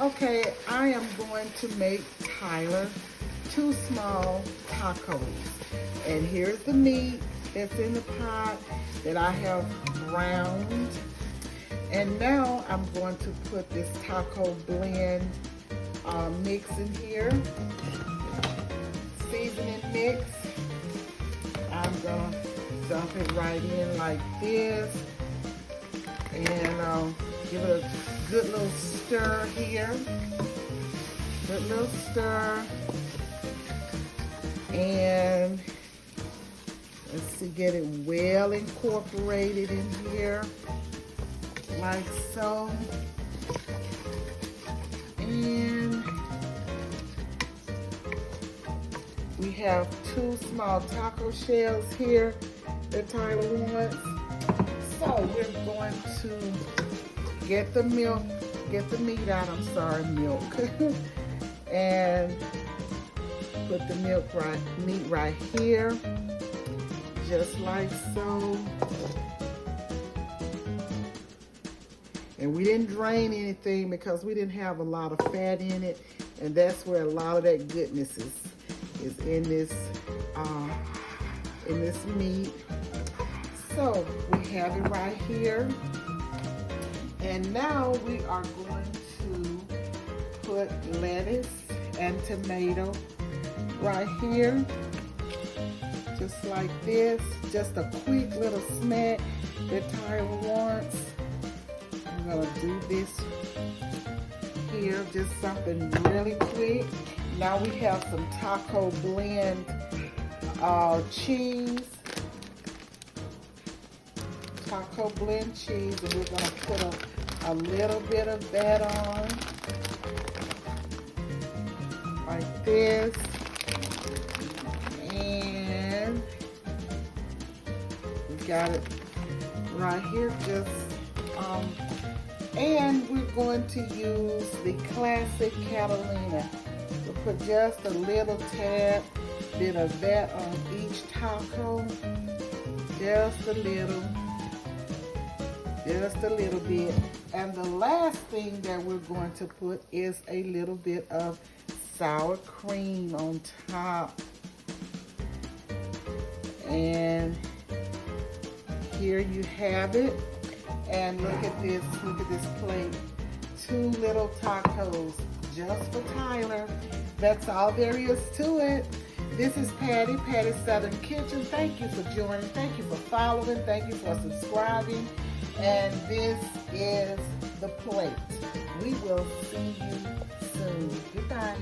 Okay, I am going to make Tyler 2 small tacos. And here's the meat that's in the pot that I have browned. And now I'm going to put this taco blend mix in here. Seasoning mix. I'm gonna dump it right in like this. And give it a good little stir here. Good little stir. And let's see, get it well incorporated in here, like so. And we have 2 small taco shells here that Tyler wants. So we're going to get the milk, get the meat out, milk. And put the meat right here, just like so. And we didn't drain anything because we didn't have a lot of fat in it, and that's where a lot of that goodness is in this meat. So we have it right here, and now we are going to put lettuce and tomato right here, just like this. Just a quick little smack that Tyler wants. I'm gonna do this here, just something really quick. Now we have some taco blend cheese. Taco blend cheese, and we're gonna put a little bit of that on, like this. And we got it right here, just and we're going to use the classic Catalina. We'll put just a little tad bit of that on each taco, just a little bit. And the last thing that we're going to put is a little bit of sour cream on top. And here you have it. And look at this plate. 2 little tacos just for Tyler. That's all there is to it. This is Patti, Patti's Southern Kitchen. Thank you for joining. Thank you for following. Thank you for subscribing. And this is the plate. We will see you soon. Goodbye.